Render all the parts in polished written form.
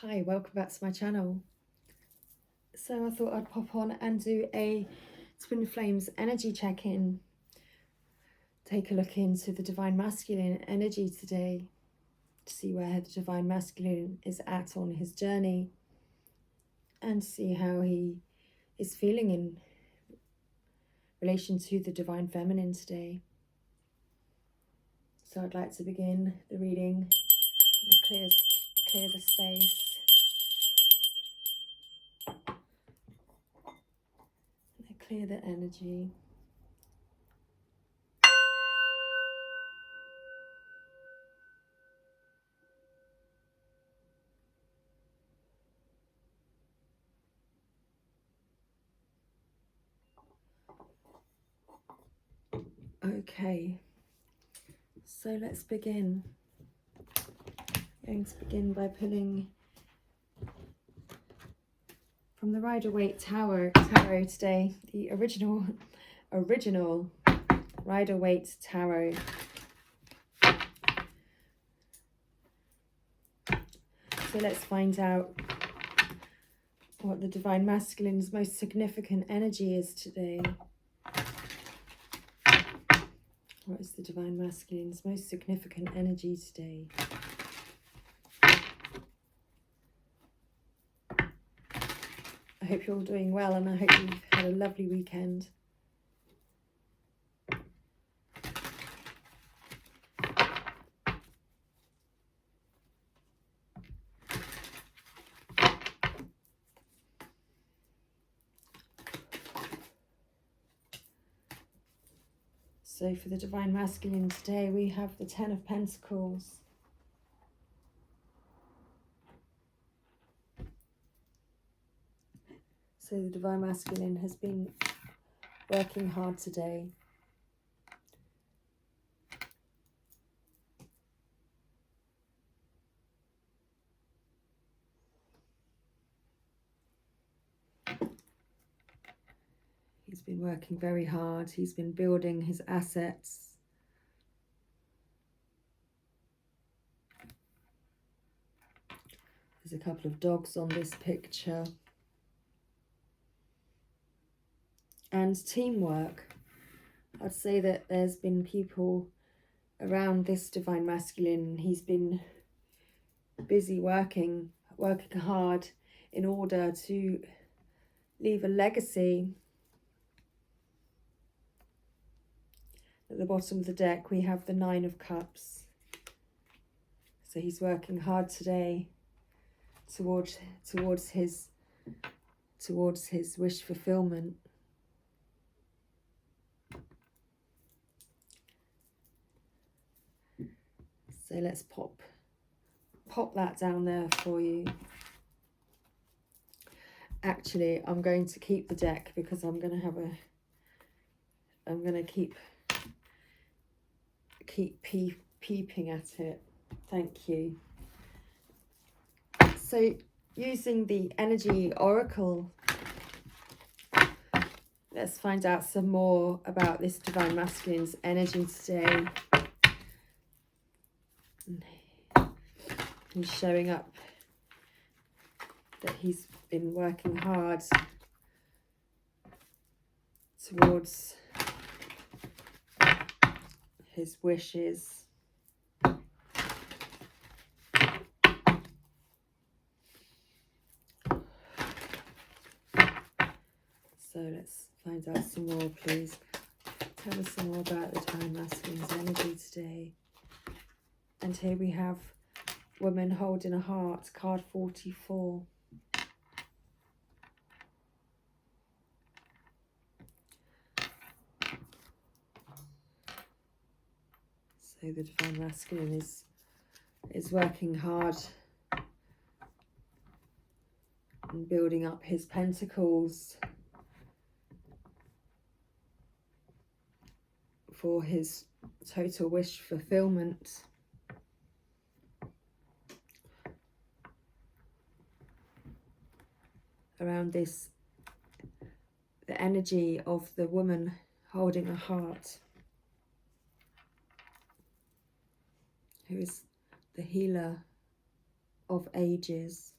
Hi, welcome back to my channel. So I thought I'd pop on and do a Twin Flames energy check-in. Take a look into the Divine Masculine energy today to see where the Divine Masculine is at on his journey and see how he is feeling in relation to the Divine Feminine today. So I'd like to begin the reading. Clear the space. Clear the energy. Okay, so let's begin. I'm going to begin by pulling from the Rider-Waite Tarot today, the original Rider-Waite Tarot. So let's find out what the Divine Masculine's most significant energy is today. What is the Divine Masculine's most significant energy today? I hope you're all doing well, and I hope you've had a lovely weekend. So for the Divine Masculine today, we have the Ten of Pentacles. So the Divine Masculine has been working hard today. He's been working very hard. He's been building his assets. There's a couple of dogs on this picture. And teamwork. I'd say that there's been people around this Divine Masculine. He's been busy working hard in order to leave a legacy. At the bottom of the deck, we have the Nine of Cups. So he's working hard today towards his wish fulfillment. So let's pop that down there for you. Actually, I'm going to keep the deck because I'm going to keep peeping at it. Thank you. So using the energy oracle, let's find out some more about this Divine Masculine's energy today. He's showing up that he's been working hard towards his wishes. So let's find out some more, please. Tell us some more about the Divine Masculine's energy today. And here we have Woman Holding a Heart, card 44. So the Divine Masculine is working hard and building up his pentacles for his total wish fulfillment. Around this, the energy of the woman holding a heart, who is the healer of ages.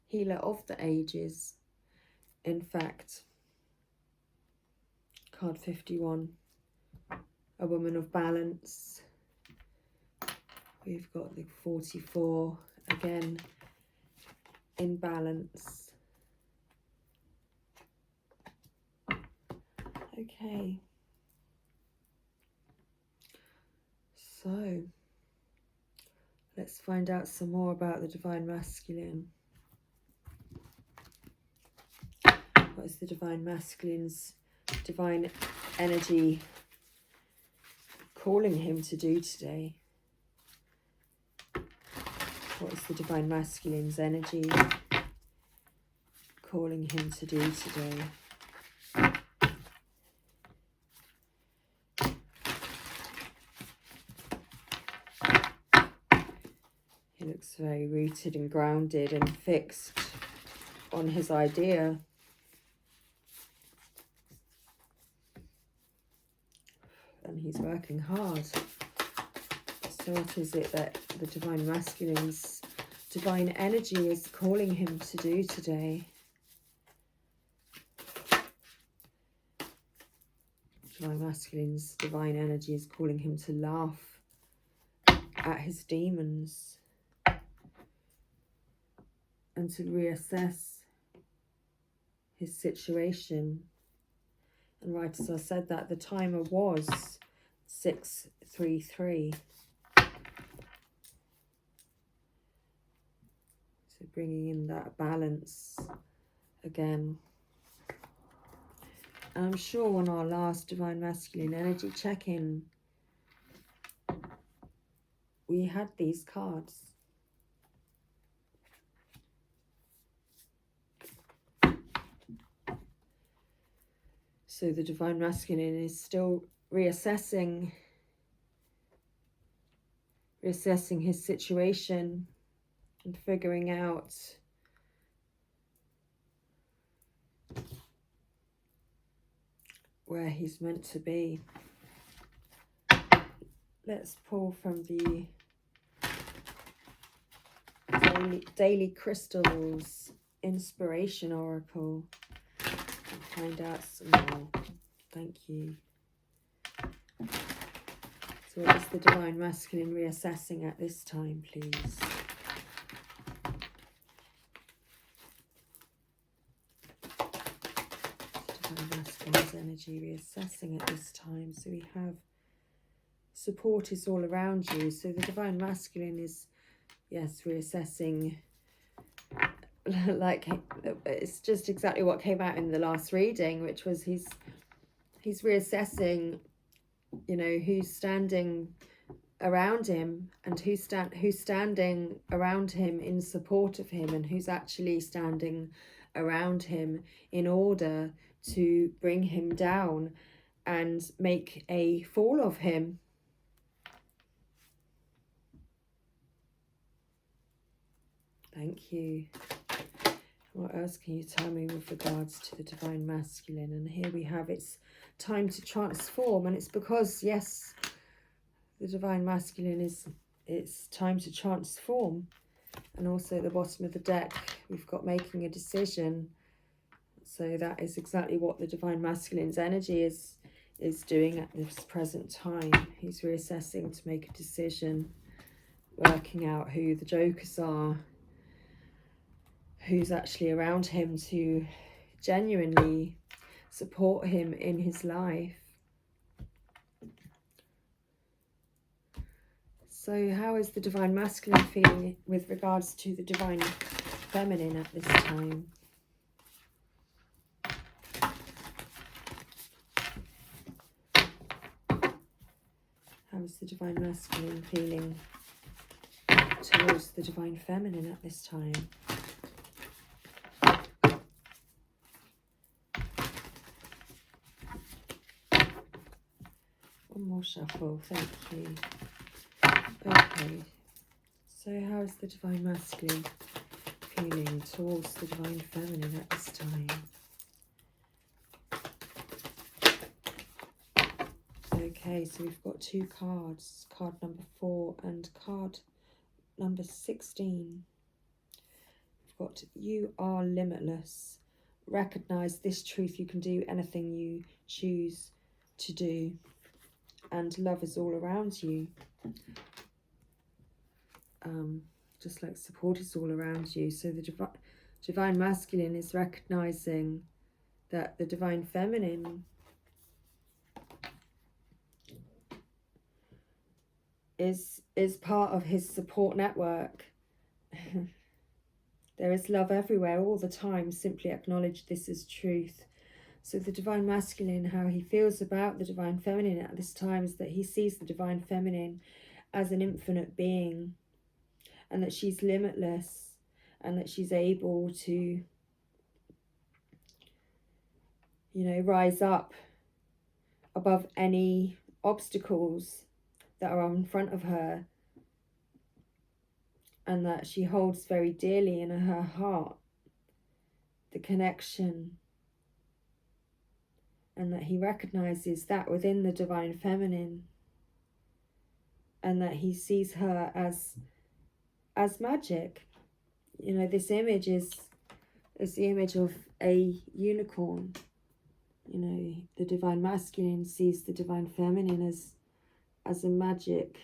healer of the ages. In fact, card 51, a woman of balance. We've got the 44, again, in balance. Okay. So, let's find out some more about the Divine Masculine. What is the Divine Masculine's divine energy calling him to do today? What is the Divine Masculine's energy calling him to do today? He looks very rooted and grounded and fixed on his idea. And he's working hard. So what is it that the Divine Masculine's divine energy is calling him to do today? Divine Masculine's divine energy is calling him to laugh at his demons and to reassess his situation. And right as I said that, the timer was 6:33. So bringing in that balance again. And I'm sure on our last Divine Masculine energy check-in, we had these cards. So the Divine Masculine is still reassessing his situation and figuring out where he's meant to be. Let's pull from the Daily Crystals Inspiration Oracle and find out some more. Thank you. So what is the Divine Masculine reassessing at this time, please? Divine Masculine's energy reassessing at this time. So we have support is all around you. So the Divine Masculine is, yes, reassessing. Like, it's just exactly what came out in the last reading, which was he's reassessing, you know, who's standing around him and who's standing around him in support of him, and who's actually standing around him in order to bring him down and make a fool of him. Thank you. What else can you tell me with regards to the Divine Masculine? And here we have, it's time to transform. And it's because, yes, the Divine Masculine is, it's time to transform. And also at the bottom of the deck, we've got making a decision. So that is exactly what the Divine Masculine's energy is doing at this present time. He's reassessing to make a decision, working out who the jokers are, who's actually around him to genuinely support him in his life. So how is the Divine Masculine feeling with regards to the Divine Feminine at this time? How is the Divine Masculine feeling towards the Divine Feminine at this time? One more shuffle, thank you. Okay, so how is the Divine Masculine feeling towards the Divine Feminine at this time? Okay, so we've got two cards, card number 4 and card number 16. We've got you are limitless. Recognize this truth. You can do anything you choose to do. And love is all around you. Just like support is all around you. So the divine masculine is recognizing that the divine feminine is part of his support network. There is love everywhere all the time. Simply acknowledge this as truth. So the divine masculine, how he feels about the divine feminine at this time is that he sees the divine feminine as an infinite being, and that she's limitless, and that she's able to, you know, rise up above any obstacles that are in front of her, and that she holds very dearly in her heart the connection, and that he recognizes that within the divine feminine, and that he sees her as magic. You know, this image is the image of a unicorn. You know, the divine masculine sees the divine feminine as a magic,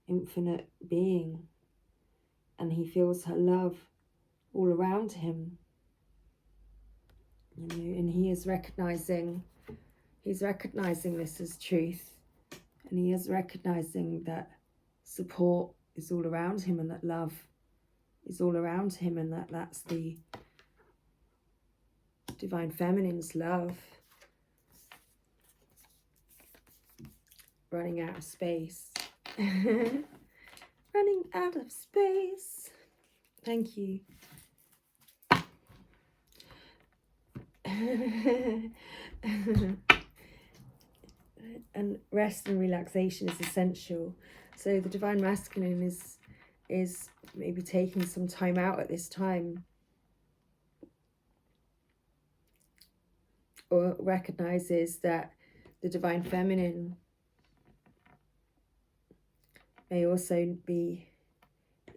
infinite being, and he feels her love all around him. You know, and he is recognizing this as truth, and he is recognizing that support is all around him, and that love is all around him, and that that's the divine feminine's love. Running out of space. Running out of space. Thank you. And rest and relaxation is essential. So the divine masculine is maybe taking some time out at this time, or recognizes that the divine feminine may also be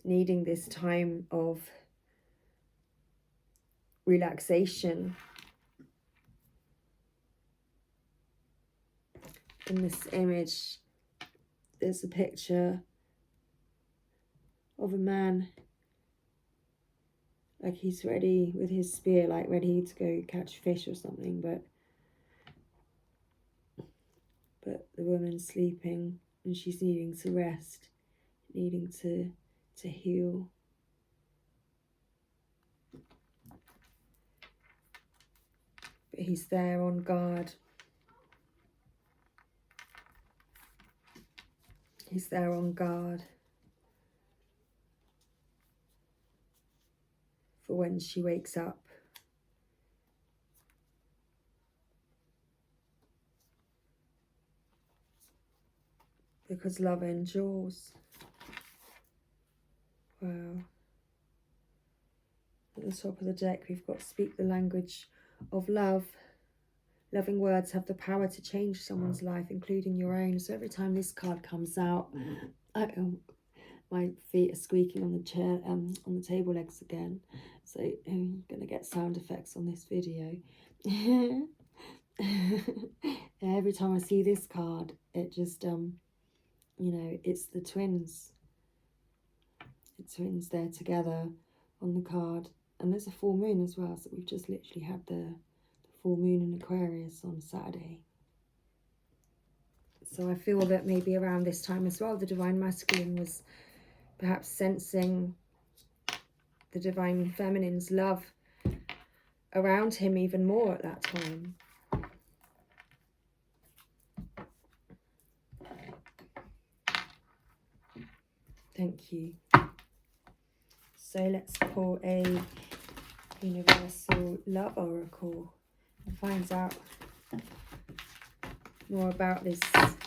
needing this time of relaxation. In this image, there's a picture of a man, like he's ready with his spear, like ready to go catch fish or something, but the woman's sleeping and she's needing to rest, needing to heal. But he's there on guard. He's there on guard for when she wakes up. Because love endures. Wow. At the top of the deck, we've got speak the language of love. Loving words have the power to change someone's life, including your own. So every time this card comes out, my feet are squeaking on the chair, on the table legs again. So I'm going to get sound effects on this video. Every time I see this card, it just, you know, it's the twins. The twins there together on the card. And there's a full moon as well. So we've just literally had the full moon in Aquarius on Saturday. So I feel that maybe around this time as well, the divine masculine was perhaps sensing the divine feminine's love around him even more at that time. Thank you. So let's pull a universal love oracle and find out more about this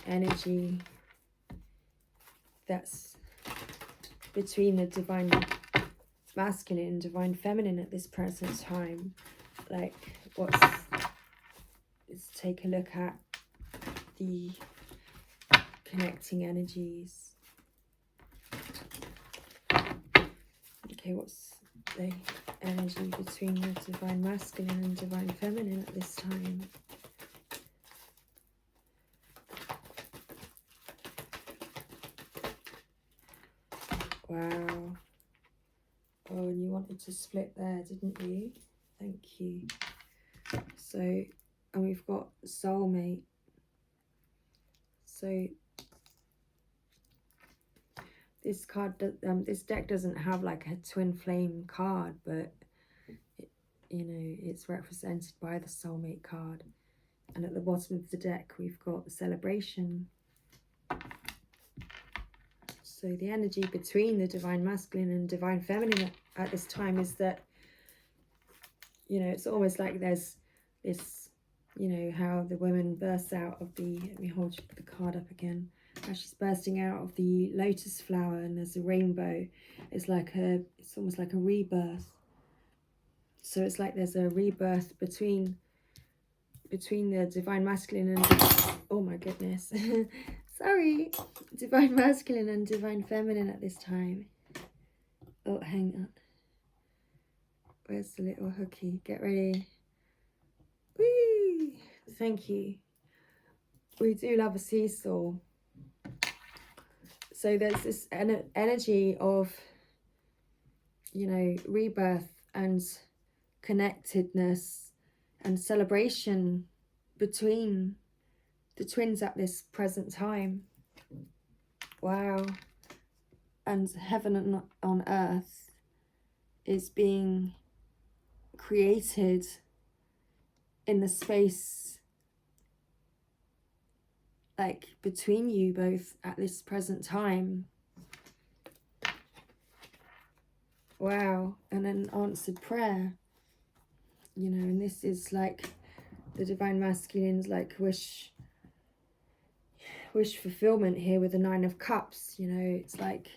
energy that's between the divine masculine and divine feminine at this present time. Like, let's take a look at the connecting energies. Okay, what's the energy between the divine masculine and divine feminine at this time. Wow. Oh, and you wanted to split there, didn't you? Thank you. So, and we've got soulmate. So this card, this deck doesn't have like a twin flame card, but it, you know, it's represented by the soulmate card. And at the bottom of the deck, we've got the celebration. So the energy between the divine masculine and divine feminine at this time is that, you know, it's almost like there's this, you know, how the woman bursts out of the, let me hold the card up again, how she's bursting out of the lotus flower and there's a rainbow. It's like it's almost like a rebirth. So it's like there's a rebirth between the divine masculine and, oh my goodness, sorry, divine masculine and divine feminine at this time. Oh, hang on. Where's the little hooky? Get ready. Woo! Thank you. We do love a seesaw. So there's this energy of, you know, rebirth and connectedness and celebration between the twins at this present time. Wow. And heaven on earth is being created in the space like between you both at this present time. Wow. And an answered prayer, you know, and this is like the divine masculine's like wish fulfillment here with the 9 of Cups. You know, it's like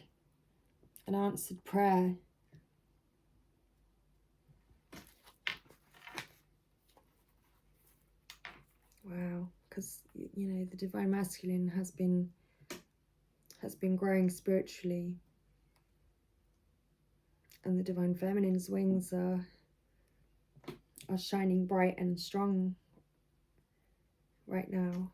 an answered prayer. Wow. Because, you know, the divine masculine has been growing spiritually, and the divine feminine's wings are shining bright and strong right now.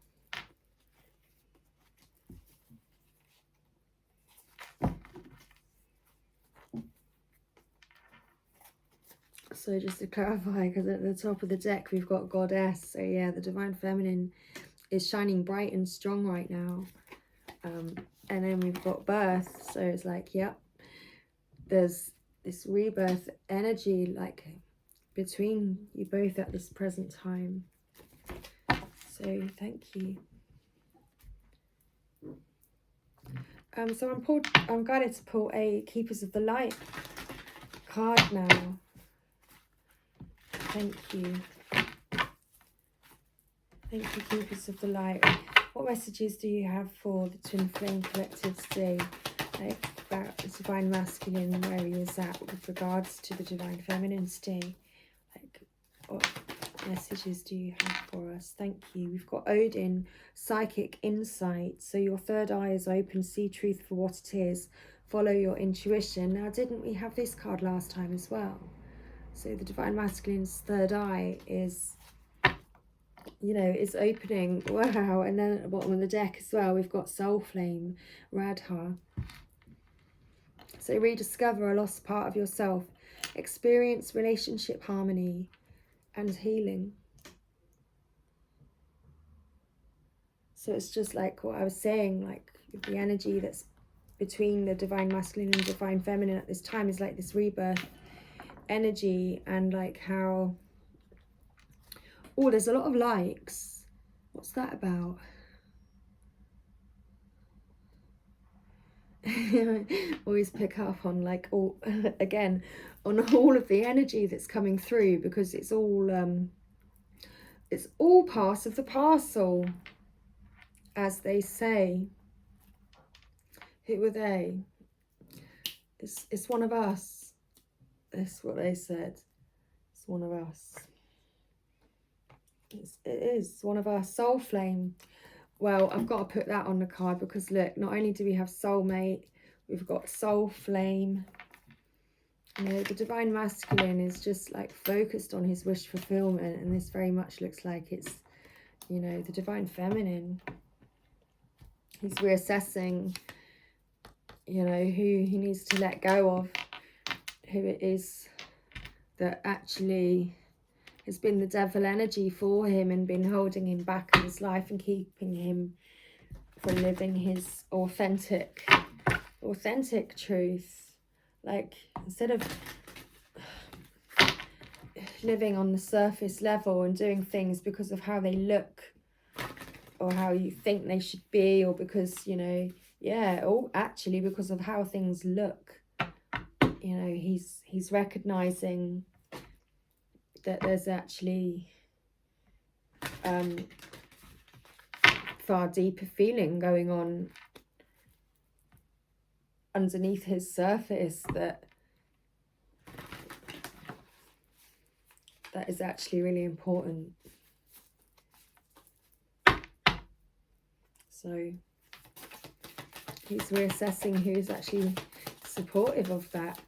So just to clarify, because at the top of the deck we've got goddess, so yeah, the divine feminine is shining bright and strong right now. And then we've got birth, so it's like, yep, there's this rebirth energy like between you both at this present time. So thank you. So I'm guided to pull a Keepers of the Light card now. Thank you. Thank you, Keepers of the Light. What messages do you have for the Twin Flame Collective today? Like about the divine masculine, where he is at with regards to the divine feminine today? Like, what messages do you have for us? Thank you. We've got Odin, psychic insight. So your third eye is open, see truth for what it is, follow your intuition. Now, didn't we have this card last time as well? So the divine masculine's third eye is, you know, is opening. Wow. And then at the bottom of the deck as well, we've got soul flame, Radha. So rediscover a lost part of yourself, experience relationship harmony and healing. So it's just like what I was saying, like the energy that's between the divine masculine and divine feminine at this time is like this rebirth energy. And like how, oh, there's a lot of likes. What's that about? Always pick up on like all again on all of the energy that's coming through, because it's all part of the parcel, as they say. Who are they? It's one of us. That's what they said. It's one of us. It is one of our soul flame. Well, I've got to put that on the card, because look, not only do we have soulmate, we've got soul flame, You know, the divine masculine is just like focused on his wish fulfillment, and this very much looks like it's, you know, the divine feminine. He's reassessing, you know, who he needs to let go of, who it is that actually has been the devil energy for him and been holding him back in his life and keeping him from living his authentic truth. Like, instead of living on the surface level and doing things because of how they look or how you think they should be, or because, you know, yeah, or actually because of how things look, you know, he's recognizing that there's actually far deeper feeling going on underneath his surface that is actually really important. So he's reassessing who's actually supportive of that.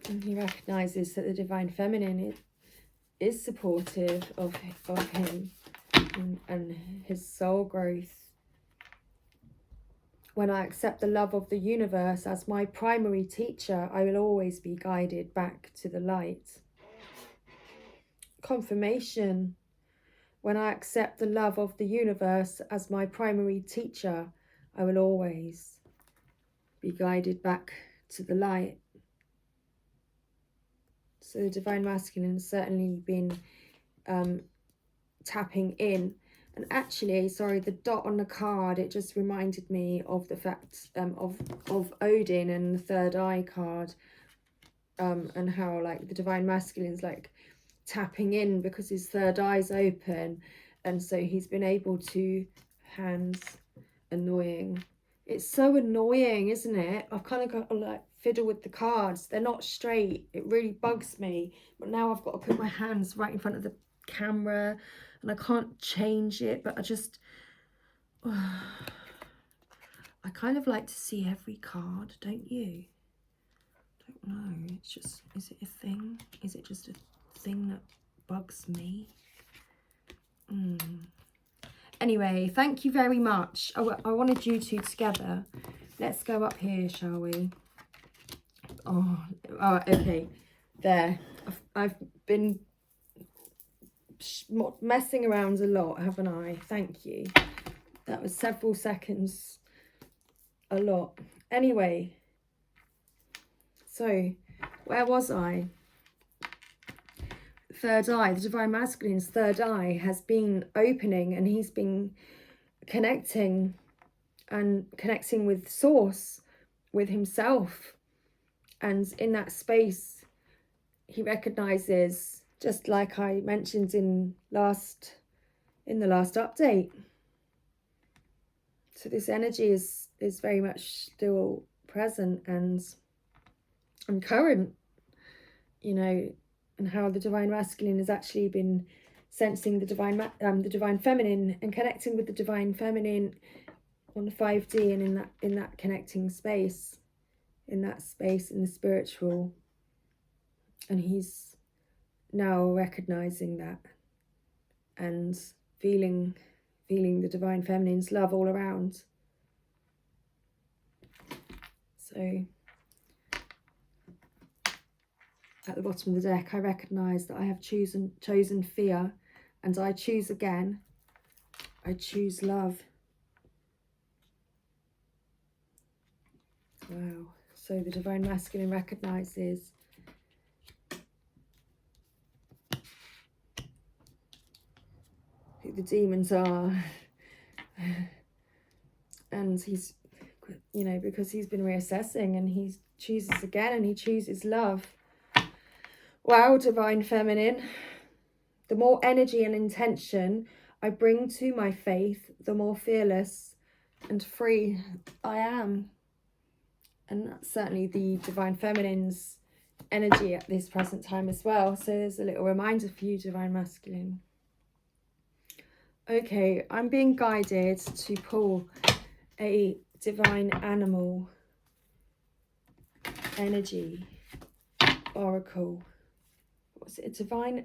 And he recognizes that the divine feminine is supportive of him and his soul growth. When I accept the love of the universe as my primary teacher, I will always be guided back to the light. Confirmation. When I accept the love of the universe as my primary teacher, I will always be guided back to the light. So the divine masculine has certainly been tapping in. And actually, sorry, the dot on the card, it just reminded me of the fact of Odin and the third eye card, and how like the divine masculine's like tapping in because his third eye's open, and so he's been able to, hands, annoying. It's so annoying, isn't it? I've kind of got to like fiddle with the cards. They're not straight. It really bugs me. But now I've got to put my hands right in front of the camera and I can't change it. But I just, I kind of like to see every card, don't you? Don't know. It's just, is it a thing? Is it just a thing that bugs me? Anyway, thank you very much. I wanted you two together. Let's go up here, shall we? Oh, okay. There. I've been messing around a lot, haven't I? Thank you. That was several seconds. A lot. Anyway. So, where was I? Third eye, the divine masculine's third eye has been opening, and he's been connecting with source, with himself. And in that space, he recognizes, just like I mentioned in the last update. So this energy is very much still present and current, you know, and how the divine masculine has actually been sensing the divine feminine and connecting with the divine feminine on the 5D, and in that connecting space, in the spiritual. And he's now recognizing that and feeling the divine feminine's love all around. So at the bottom of the deck, I recognize that I have chosen fear, and I choose again. I choose love. Wow. So the divine masculine recognizes who the demons are. And he's, you know, because he's been reassessing, and he chooses again, and he chooses love. Wow, divine feminine. The more energy and intention I bring to my faith, the more fearless and free I am. And that's certainly the divine feminine's energy at this present time as well. So there's a little reminder for you, divine masculine. Okay, I'm being guided to pull a divine animal energy oracle. What's it? A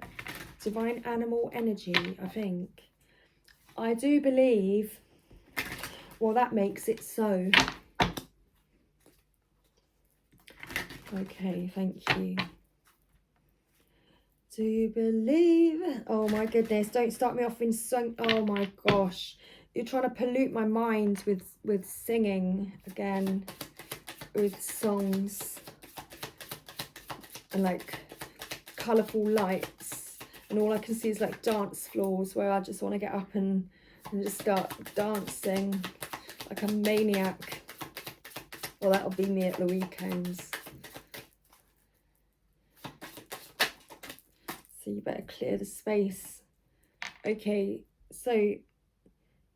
divine animal energy, I think. I do believe, well, that makes it so. Okay, thank you. Do you believe? Oh my goodness, don't start me off in song. Oh my gosh. You're trying to pollute my mind with singing again, with songs and like colourful lights. And all I can see is like dance floors where I just want to get up and just start dancing like a maniac. Well, that'll be me at the weekends. So you better clear the space. Okay, so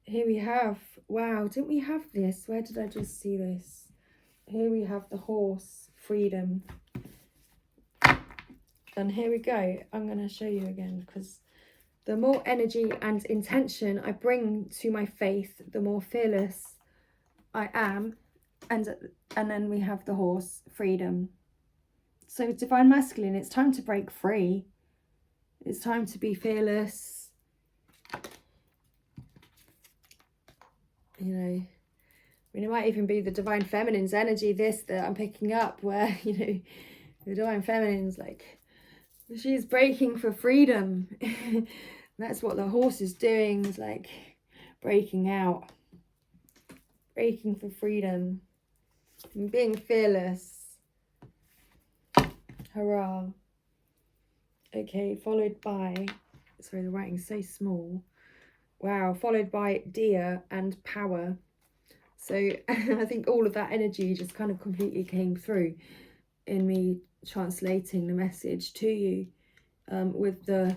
here we have, wow, didn't we have this? Where did I just see this? Here we have the horse, freedom. And here we go. I'm going to show you again, because the more energy and intention I bring to my faith, the more fearless I am. And then we have the horse, freedom. So divine masculine, it's time to break free. It's time to be fearless. You know, I mean, it might even be the divine feminine's energy, this that I'm picking up, where, you know, the divine feminine's like, she's breaking for freedom. That's what the horse is doing, is like breaking out, breaking for freedom, and being fearless. Hurrah. Okay, followed by, sorry, the writing's so small. Wow, followed by deer and power. So I think all of that energy just kind of completely came through in me translating the message to you, with the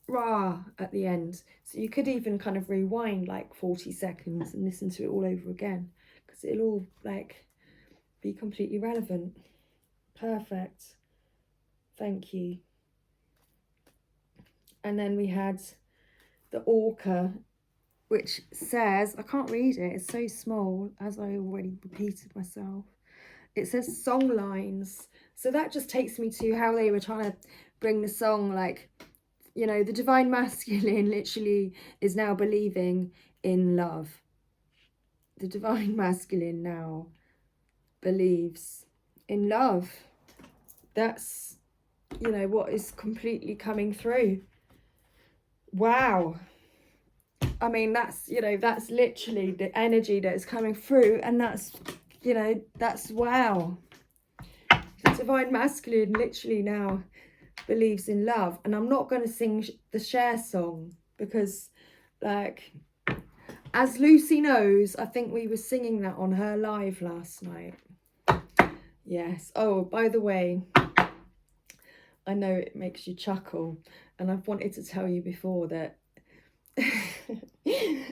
rah at the end. So you could even kind of rewind like 40 seconds and listen to it all over again, because it'll all like be completely relevant. Perfect. Thank you. And then we had the orca, which says, I can't read it, it's so small, as I already repeated myself. It says song lines. So that just takes me to how they were trying to bring the song, like, you know, the divine masculine literally is now believing in love. The divine masculine now believes in love. That's, you know, what is completely coming through. Wow. I mean, that's, you know, that's literally the energy that is coming through, and that's, you know, that's wow. The divine masculine literally now believes in love. And I'm not going to sing the share song, because, like, as Lucy knows, I think we were singing that on her live last night. Yes. Oh, by the way, I know it makes you chuckle, and I've wanted to tell you before that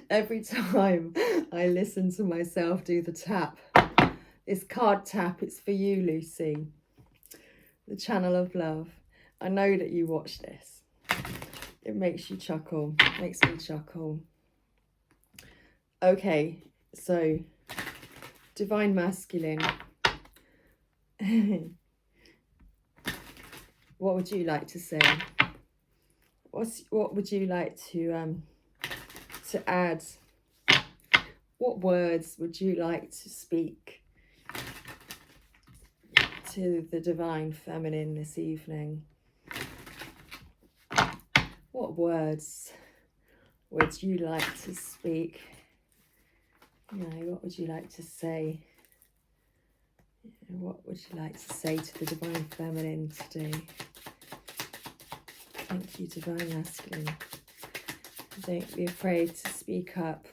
every time I listen to myself do the tap, this card tap, it's for you, Lucy, the channel of love. I know that you watch this. It makes you chuckle, makes me chuckle. Okay, so divine masculine. What would you like to say? What would you like to add? What words would you like to speak to the divine feminine this evening? What words would you like to speak? You know, what would you like to say? What would you like to say to the divine feminine today? Thank you, divine masculine. Don't be afraid to speak up.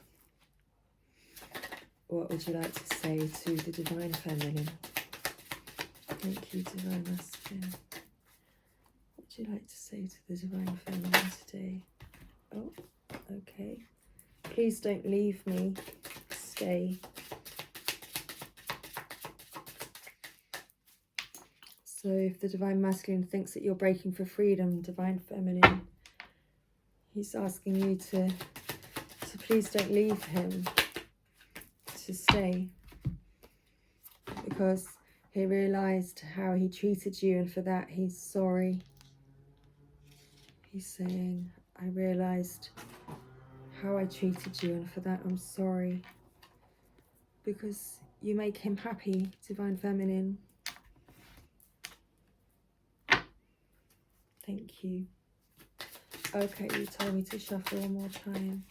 What would you like to say to the divine feminine? Thank you, divine masculine. What would you like to say to the divine feminine today? Oh, okay. Please don't leave me. Stay. So if the divine masculine thinks that you're breaking for freedom, divine feminine, he's asking you to please don't leave him to stay, because he realised how he treated you, and for that he's sorry. He's saying, I realised how I treated you, and for that I'm sorry, because you make him happy, Divine Feminine. Thank you. Okay, you told me to shuffle one more time.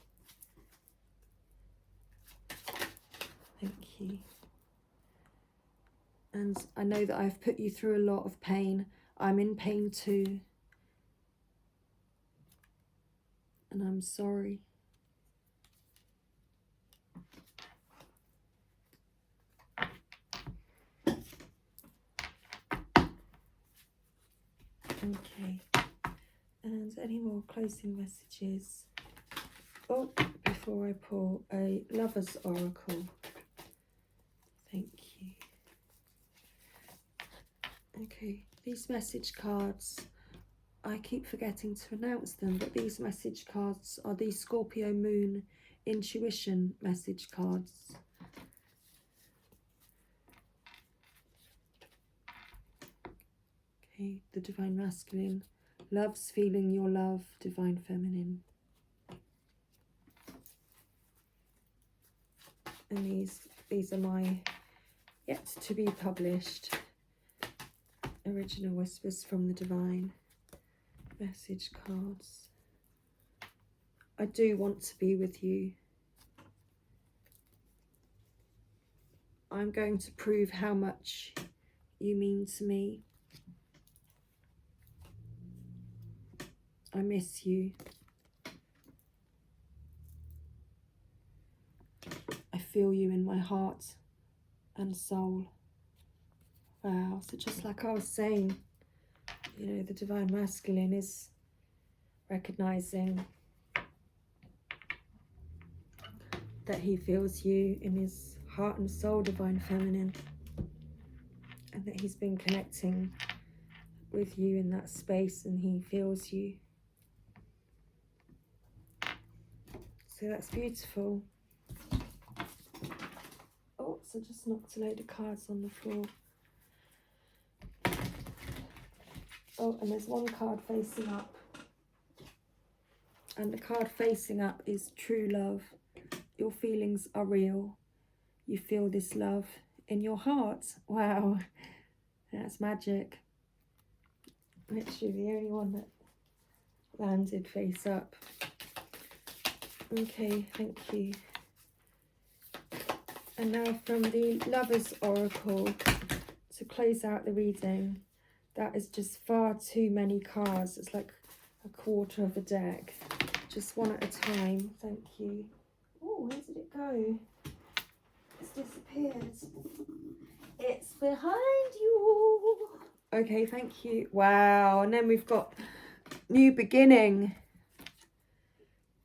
Thank you. And I know that I've put you through a lot of pain. I'm in pain too. And I'm sorry. Okay. And any more closing messages? Oh, before I pull a Lover's Oracle. Thank you. Okay, these message cards, I keep forgetting to announce them, but these message cards are the Scorpio Moon Intuition message cards. Okay, the Divine Masculine loves feeling your love, Divine Feminine. And these are my yet to be published original whispers from the Divine message cards. I do want to be with you. I'm going to prove how much you mean to me. I miss you. I feel you in my heart and soul. Wow, so just like I was saying, you know, the Divine Masculine is recognizing that he feels you in his heart and soul, Divine Feminine, and that he's been connecting with you in that space and he feels you. So that's beautiful. Oh, so just knocked a load of cards on the floor. Oh, and there's one card facing up. And the card facing up is true love. Your feelings are real. You feel this love in your heart. Wow, that's magic. Literally the only one that landed face up. Okay, thank you. And now from the Lover's Oracle, to close out the reading, that is just far too many cards. It's like a quarter of a deck. Just one at a time. Thank you. Oh, where did it go? It's disappeared. It's behind you. Okay, thank you. Wow, and then we've got new beginning.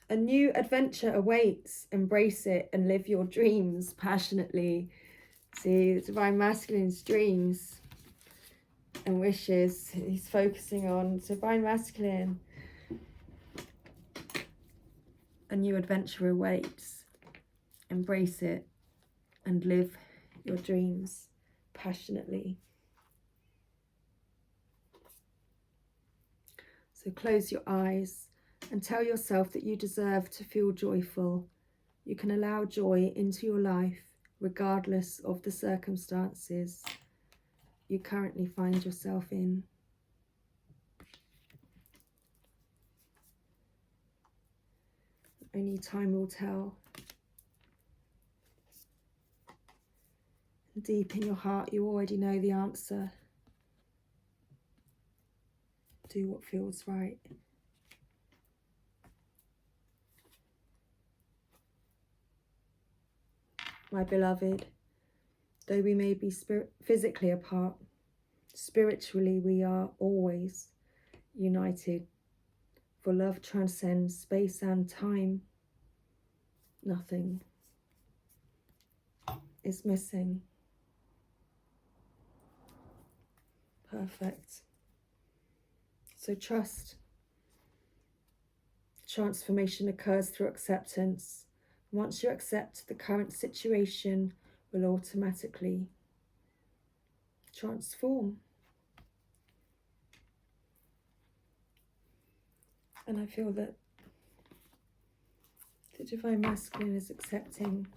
A new adventure awaits. Embrace it and live your dreams passionately. See, the Divine Masculine's dreams and wishes. He's focusing on Divine Masculine. A new adventure awaits. Embrace it and live your dreams passionately. So close your eyes and tell yourself that you deserve to feel joyful. You can allow joy into your life regardless of the circumstances you currently find yourself in. Only time will tell. Deep in your heart, you already know the answer. Do what feels right. My beloved, though we may be physically apart, spiritually we are always united. For love transcends space and time. Nothing is missing. Perfect. So trust. Transformation occurs through acceptance. Once you accept, the current situation will automatically transform. And I feel that the Divine Masculine is accepting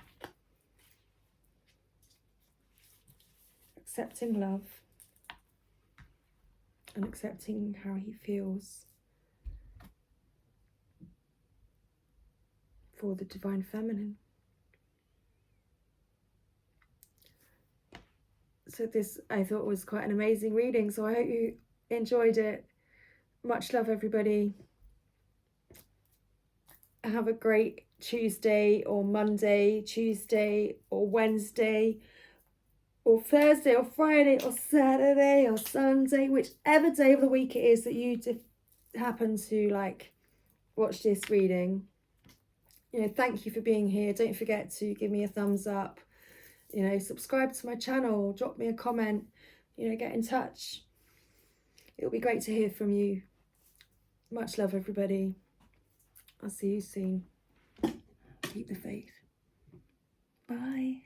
love and accepting how he feels for the Divine Feminine. So this, I thought, was quite an amazing reading, so I hope you enjoyed it. Much love, everybody. Have a great Tuesday or Monday, Tuesday or Wednesday or Thursday or Friday or Saturday or Sunday, whichever day of the week it is that you happen to like watch this reading. You know, thank you for being here. Don't forget to give me a thumbs up, you know, subscribe to my channel, drop me a comment, you know, get in touch. It'll be great to hear from you. Much love, everybody. I'll see you soon. Keep the faith. Bye.